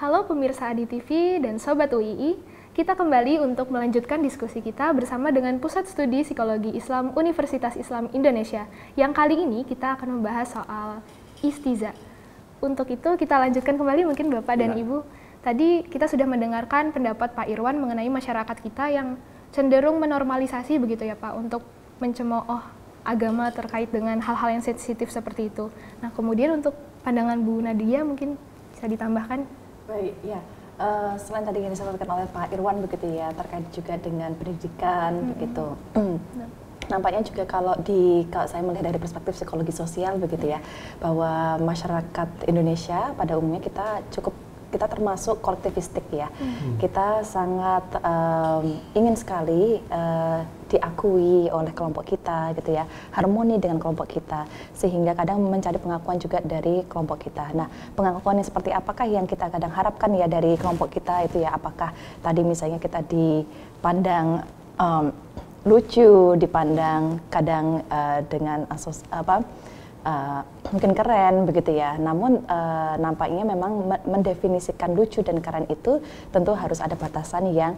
Halo pemirsa Adi TV dan Sobat UII, kita kembali untuk melanjutkan diskusi kita bersama dengan Pusat Studi Psikologi Islam Universitas Islam Indonesia, yang kali ini kita akan membahas soal istiza. Untuk itu kita lanjutkan kembali mungkin Bapak dan Ibu. Tadi kita sudah mendengarkan pendapat Pak Irwan mengenai masyarakat kita yang cenderung menormalisasi begitu ya Pak, untuk mencemooh agama terkait dengan hal-hal yang sensitif seperti itu. Nah kemudian untuk pandangan Bu Nadia mungkin bisa ditambahkan? Baik, ya. Selain tadi yang disampaikan oleh Pak Irwan begitu ya, terkait juga dengan pendidikan begitu. Nampaknya juga kalau saya melihat dari perspektif psikologi sosial begitu ya, bahwa masyarakat Indonesia pada umumnya kita termasuk kolektivistik ya. Kita sangat ingin sekali diakui oleh kelompok kita gitu ya, harmoni dengan kelompok kita, sehingga kadang mencari pengakuan juga dari kelompok kita. Nah, pengakuan yang seperti apakah yang kita kadang harapkan ya dari kelompok kita itu ya, apakah tadi misalnya kita dipandang lucu, dipandang kadang dengan mungkin keren begitu ya, namun nampaknya memang mendefinisikan lucu dan keren itu tentu harus ada batasan yang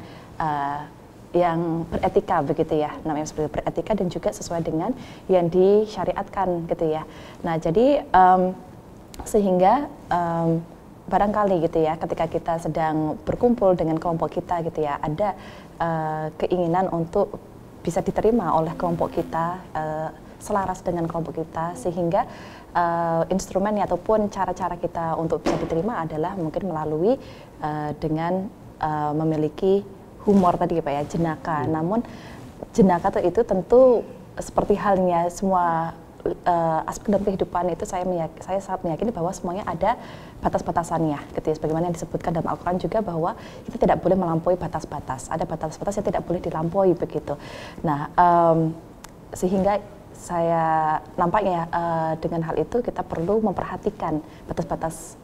beretika begitu ya, namanya seperti beretika dan juga sesuai dengan yang disyariatkan gitu ya. Nah jadi sehingga barangkali gitu ya, ketika kita sedang berkumpul dengan kelompok kita gitu ya, ada keinginan untuk bisa diterima oleh kelompok kita, selaras dengan kelompok kita, sehingga instrumen ataupun cara-cara kita untuk bisa diterima adalah mungkin melalui dengan memiliki humor tadi Pak ya, jenaka. Namun jenaka itu tentu seperti halnya semua aspek dalam kehidupan itu saya sangat meyakini bahwa semuanya ada batas-batasannya gitu ya, sebagaimana yang disebutkan dalam Al-Quran juga bahwa kita tidak boleh melampaui batas-batas, ada batas-batas yang tidak boleh dilampaui begitu. Nah sehingga saya nampaknya dengan hal itu kita perlu memperhatikan batas-batas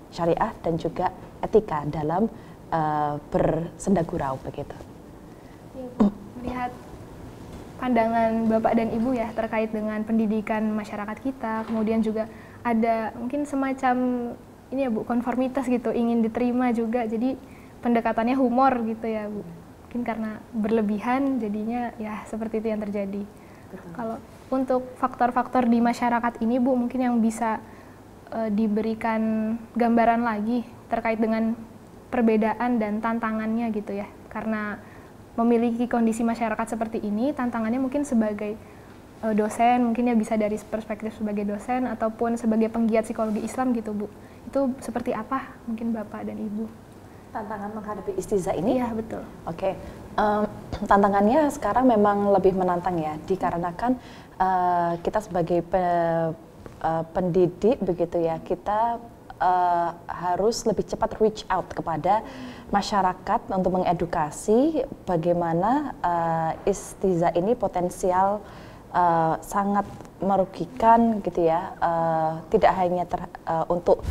syariah dan juga etika dalam bersenda gurau begitu. Melihat pandangan Bapak dan Ibu ya terkait dengan pendidikan masyarakat kita, kemudian juga ada mungkin semacam ini ya Bu, konformitas gitu, ingin diterima juga, jadi pendekatannya humor gitu ya Bu. Mungkin karena berlebihan jadinya ya seperti itu yang terjadi. Betul. Kalau untuk faktor-faktor di masyarakat ini Bu, mungkin yang bisa diberikan gambaran lagi terkait dengan perbedaan dan tantangannya gitu ya, karena memiliki kondisi masyarakat seperti ini, tantangannya mungkin sebagai dosen, mungkin ya bisa dari perspektif sebagai dosen ataupun sebagai penggiat psikologi Islam gitu Bu, itu seperti apa mungkin Bapak dan Ibu? Tantangan menghadapi istiza ini? Iya betul. Oke, tantangannya sekarang memang lebih menantang ya, dikarenakan kita sebagai pendidik begitu ya, kita harus lebih cepat reach out kepada masyarakat untuk mengedukasi bagaimana istiza ini potensial sangat merugikan gitu ya, tidak hanya untuk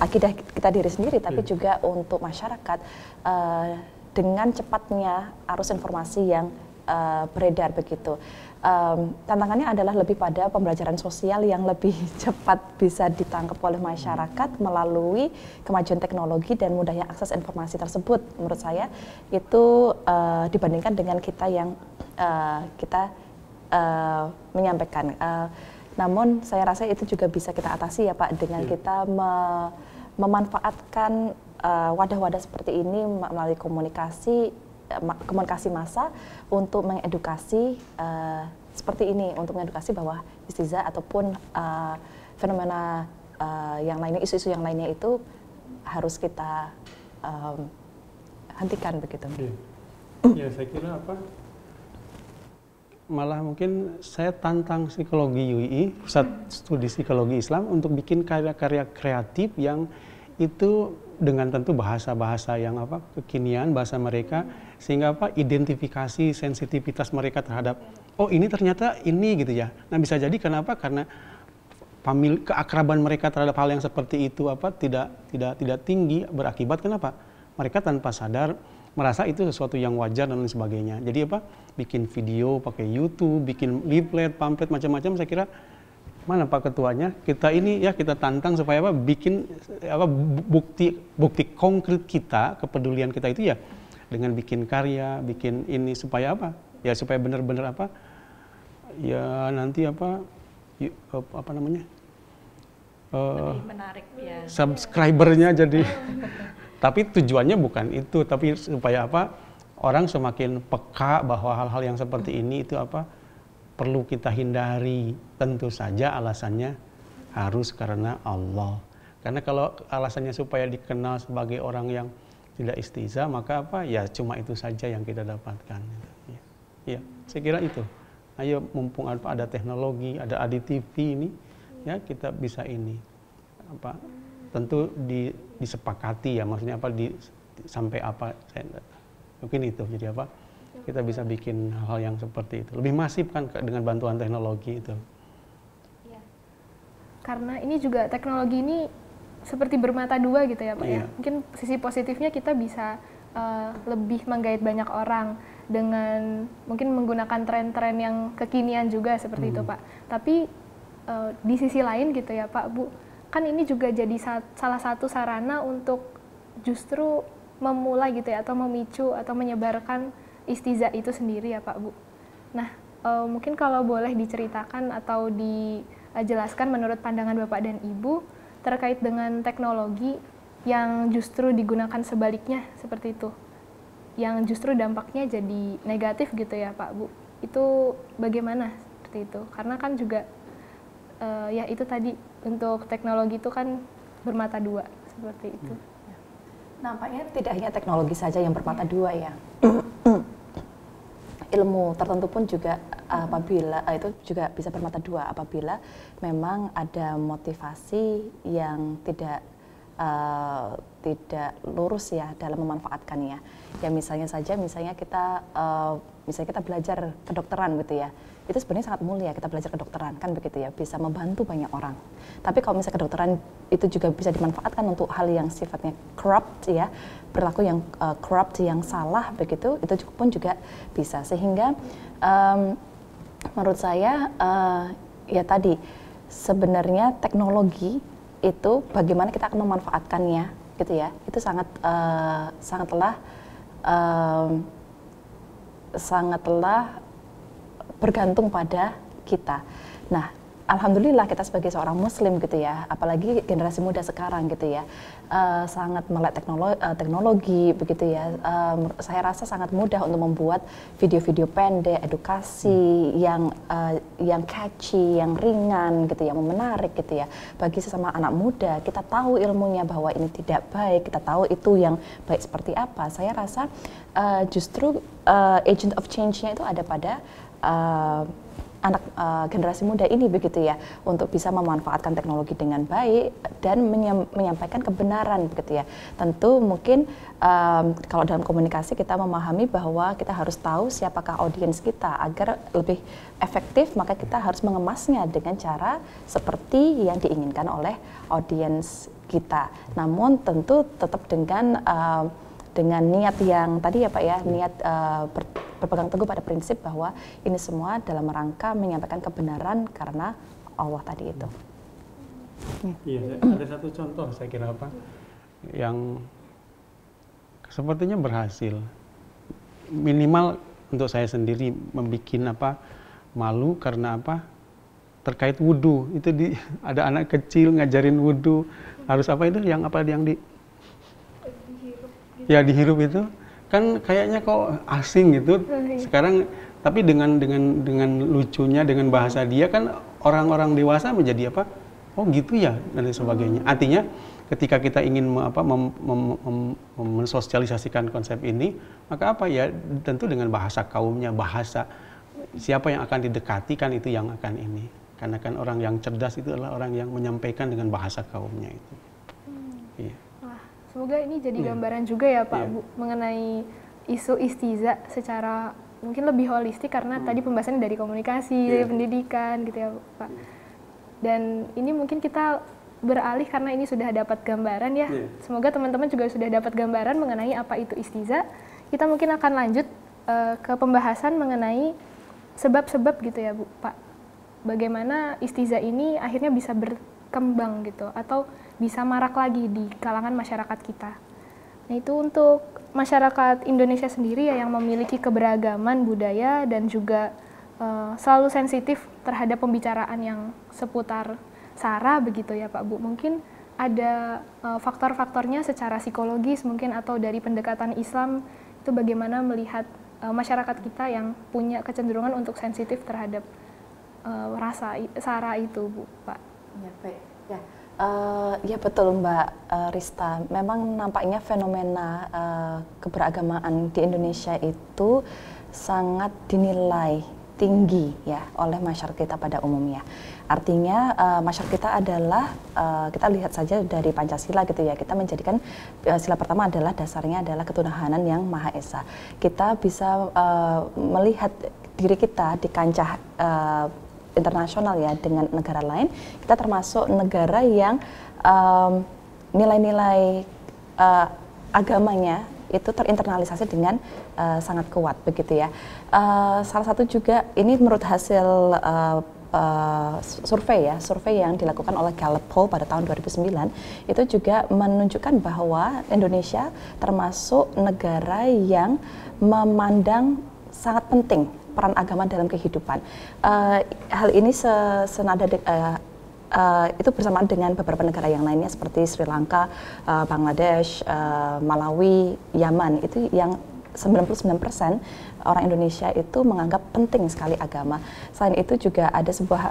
akidah kita diri sendiri, tapi juga untuk masyarakat dengan cepatnya arus informasi yang beredar begitu. Tantangannya adalah lebih pada pembelajaran sosial yang lebih cepat bisa ditangkap oleh masyarakat melalui kemajuan teknologi dan mudahnya akses informasi tersebut. Menurut saya itu dibandingkan dengan kita yang kita menyampaikan. Namun saya rasa itu juga bisa kita atasi ya Pak, dengan kita memanfaatkan wadah-wadah seperti ini melalui komunikasi massa untuk mengedukasi seperti ini, untuk mengedukasi bahwa istiza ataupun fenomena yang lainnya, isu-isu yang lainnya itu harus kita hentikan begitu. Ya saya kira malah mungkin saya tantang psikologi UII, Pusat Studi Psikologi Islam, untuk bikin karya-karya kreatif yang itu dengan tentu bahasa-bahasa yang kekinian, bahasa mereka, sehingga identifikasi sensitivitas mereka terhadap ini ternyata ini gitu ya. Nah bisa jadi kenapa? Karena keakraban mereka terhadap hal yang seperti itu tidak tinggi, berakibat kenapa? Mereka tanpa sadar merasa itu sesuatu yang wajar dan lain sebagainya. Jadi bikin video pakai YouTube, bikin leaflet, pamflet macam-macam, saya kira mana Pak Ketuanya, kita ini ya kita tantang supaya apa, bikin apa, bukti konkret kita, kepedulian kita itu ya dengan bikin karya, bikin ini supaya apa, ya supaya benar-benar apa, ya nanti apa namanya, Lebih menarik ya. subscribernya jadi. Tapi tujuannya bukan itu, tapi supaya apa, orang semakin peka bahwa hal-hal yang seperti ini itu apa, perlu kita hindari. Tentu saja alasannya harus karena Allah. Karena kalau alasannya supaya dikenal sebagai orang yang tidak istiza, maka apa, ya cuma itu saja yang kita dapatkan. Ya, saya kira itu. Ayo, mumpung ada teknologi, ada ADTV ini, ya kita bisa ini apa, tentu disepakati ya, maksudnya apa, sampai apa, mungkin itu. Jadi apa, kita bisa bikin hal yang seperti itu lebih masif kan dengan bantuan teknologi itu. Ya. Karena ini juga teknologi ini seperti bermata dua gitu ya Pak ya. Mungkin sisi positifnya kita bisa lebih menggait banyak orang dengan mungkin menggunakan tren-tren yang kekinian juga seperti itu Pak. Tapi di sisi lain gitu ya Pak Bu, kan ini juga jadi salah satu sarana untuk justru memulai gitu ya, atau memicu atau menyebarkan istiza itu sendiri ya Pak Bu. Nah, mungkin kalau boleh diceritakan atau dijelaskan menurut pandangan Bapak dan Ibu terkait dengan teknologi yang justru digunakan sebaliknya seperti itu, yang justru dampaknya jadi negatif gitu ya Pak Bu. Itu bagaimana seperti itu? Karena kan juga ya itu tadi, untuk teknologi itu kan bermata dua seperti itu. Nampaknya tidak hanya teknologi saja yang bermata dua ya. Ilmu tertentu pun juga apabila itu juga bisa bermata dua apabila memang ada motivasi yang tidak lurus ya dalam memanfaatkannya. Ya misalnya kita belajar kedokteran gitu ya. Itu sebenarnya sangat mulia kita belajar kedokteran kan begitu ya, bisa membantu banyak orang. Tapi kalau misalnya kedokteran itu juga bisa dimanfaatkan untuk hal yang sifatnya corrupt ya, perilaku yang corrupt yang salah begitu, itu pun juga bisa. Sehingga menurut saya ya tadi sebenarnya teknologi itu bagaimana kita akan memanfaatkannya gitu ya, itu sangatlah bergantung pada kita. Nah, alhamdulillah kita sebagai seorang muslim gitu ya, apalagi generasi muda sekarang gitu ya, sangat melek teknologi begitu ya. Saya rasa sangat mudah untuk membuat video-video pendek edukasi yang catchy, yang ringan gitu ya, menarik gitu ya. Bagi sesama anak muda, kita tahu ilmunya bahwa ini tidak baik, kita tahu itu yang baik seperti apa. Saya rasa justru agent of change-nya itu ada pada anak generasi muda ini begitu ya, untuk bisa memanfaatkan teknologi dengan baik dan menyampaikan kebenaran begitu ya. Tentu mungkin kalau dalam komunikasi kita memahami bahwa kita harus tahu siapakah audiens kita agar lebih efektif, maka kita harus mengemasnya dengan cara seperti yang diinginkan oleh audiens kita. Namun tentu tetap dengan niat yang tadi ya Pak ya, niat berpegang teguh pada prinsip bahwa ini semua dalam rangka menyampaikan kebenaran karena Allah tadi itu. Iya, ada satu contoh saya kira apa yang sepertinya berhasil. Minimal untuk saya sendiri membuat malu karena terkait wudhu. Itu ada anak kecil ngajarin wudhu, harus dihirup itu kan kayaknya kok asing gitu. Sekarang tapi dengan lucunya, dengan bahasa dia kan orang-orang dewasa menjadi oh gitu ya, dan sebagainya. Artinya ketika kita ingin mensosialisasikan konsep ini, maka tentu dengan bahasa kaumnya, bahasa siapa yang akan didekati kan itu yang akan ini. Karena kan orang yang cerdas itu adalah orang yang menyampaikan dengan bahasa kaumnya itu. Iya. Semoga ini jadi gambaran juga ya Pak Bu mengenai isu istiza secara mungkin lebih holistik, karena tadi pembahasannya dari komunikasi, dari pendidikan gitu ya Pak. Dan ini mungkin kita beralih karena ini sudah dapat gambaran ya. Semoga teman-teman juga sudah dapat gambaran mengenai apa itu istiza. Kita mungkin akan lanjut ke pembahasan mengenai sebab-sebab gitu ya Bu Pak. bagaimana istiza ini akhirnya bisa berkembang gitu atau bisa marak lagi di kalangan masyarakat kita. Nah, itu untuk masyarakat Indonesia sendiri ya yang memiliki keberagaman budaya dan juga selalu sensitif terhadap pembicaraan yang seputar SARA begitu ya Pak Bu. Mungkin ada faktor-faktornya secara psikologis mungkin atau dari pendekatan Islam itu bagaimana melihat masyarakat kita yang punya kecenderungan untuk sensitif terhadap rasa SARA itu Bu, Pak. Ya, baik. Ya. Ya betul Mbak Rista, memang nampaknya fenomena keberagamaan di Indonesia itu sangat dinilai tinggi ya oleh masyarakat kita pada umumnya. Artinya masyarakat kita adalah kita lihat saja dari Pancasila gitu ya, kita menjadikan sila pertama adalah dasarnya adalah ketuhanan yang Maha Esa. Kita bisa melihat diri kita di kancah internasional ya dengan negara lain, kita termasuk negara yang nilai-nilai agamanya itu terinternalisasi dengan sangat kuat begitu ya. Salah satu juga ini menurut hasil survei yang dilakukan oleh Gallup Poll pada tahun 2009 itu juga menunjukkan bahwa Indonesia termasuk negara yang memandang sangat penting peran agama dalam kehidupan. Hal ini senada itu bersamaan dengan beberapa negara yang lainnya seperti Sri Lanka, Bangladesh, Malawi, Yaman. Itu yang 99% orang Indonesia itu menganggap penting sekali agama. Selain itu juga ada sebuah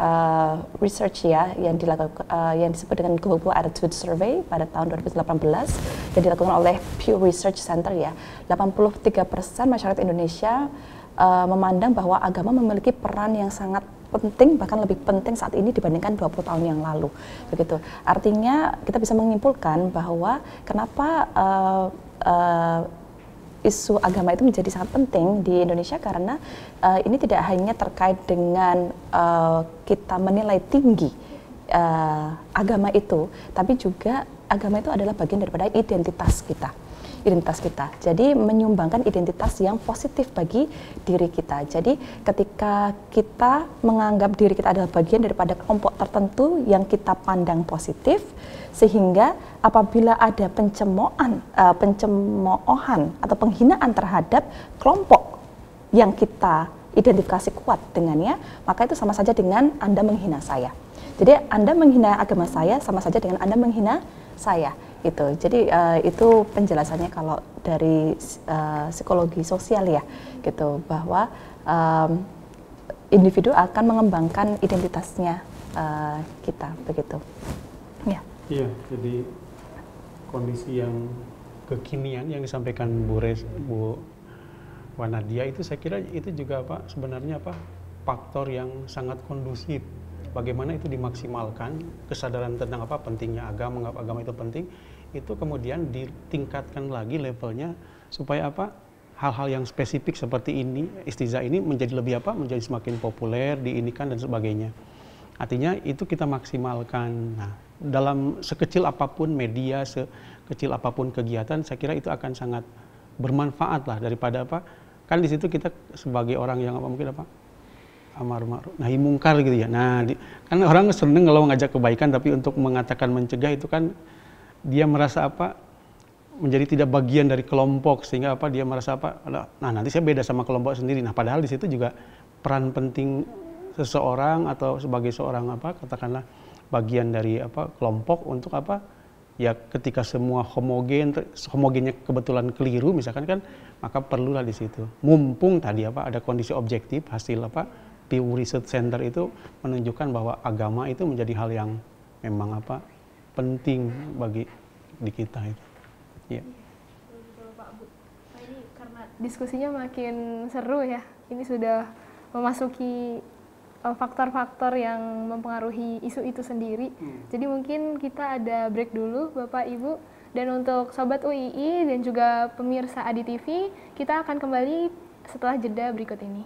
research ya yang dilakukan yang disebut dengan Global Attitude Survey pada tahun 2018 yang dilakukan oleh Pew Research Center ya. 83% masyarakat Indonesia memandang bahwa agama memiliki peran yang sangat penting, bahkan lebih penting saat ini dibandingkan 20 tahun yang lalu. Begitu. Artinya kita bisa menyimpulkan bahwa kenapa isu agama itu menjadi sangat penting di Indonesia karena ini tidak hanya terkait dengan kita menilai tinggi agama itu, tapi juga agama itu adalah bagian daripada identitas kita. Jadi menyumbangkan identitas yang positif bagi diri kita. Jadi ketika kita menganggap diri kita adalah bagian daripada kelompok tertentu yang kita pandang positif, sehingga apabila ada pencemoohan atau penghinaan terhadap kelompok yang kita identifikasi kuat dengannya, maka itu sama saja dengan Anda menghina saya. Jadi Anda menghina agama saya sama saja dengan Anda menghina saya. Itu. Jadi itu penjelasannya kalau dari psikologi sosial ya, gitu, bahwa individu akan mengembangkan identitasnya kita begitu. Ya. Iya, jadi kondisi yang kekinian yang disampaikan Bu Wanadia itu saya kira itu juga sebenarnya faktor yang sangat kondusif. Bagaimana itu dimaksimalkan kesadaran tentang pentingnya agama, mengapa agama itu penting, itu kemudian ditingkatkan lagi levelnya supaya hal-hal yang spesifik seperti ini, istiza ini menjadi lebih menjadi semakin populer, diinikan dan sebagainya. Artinya itu kita maksimalkan. Nah, dalam sekecil apapun media, sekecil apapun kegiatan, saya kira itu akan sangat bermanfaat lah daripada kan di situ kita sebagai orang yang amar ma'ruf nahi mungkar gitu ya. Nah, kan orang seneng kalau ngajak kebaikan, tapi untuk mengatakan mencegah itu kan dia merasa menjadi tidak bagian dari kelompok, sehingga dia merasa nah nanti saya beda sama kelompok sendiri. Nah, padahal di situ juga peran penting seseorang atau sebagai seorang katakanlah bagian dari kelompok untuk ya ketika semua homogennya kebetulan keliru misalkan kan, maka perlulah di situ mumpung tadi ada kondisi objektif hasil Pew Research Center itu menunjukkan bahwa agama itu menjadi hal yang memang penting bagi di kita itu. Ya. Betul Pak Bu. Nah, ini karena diskusinya makin seru ya. Ini sudah memasuki faktor-faktor yang mempengaruhi isu itu sendiri. Jadi mungkin kita ada break dulu Bapak Ibu. Dan untuk Sobat UII dan juga pemirsa Adi TV, kita akan kembali setelah jeda berikut ini.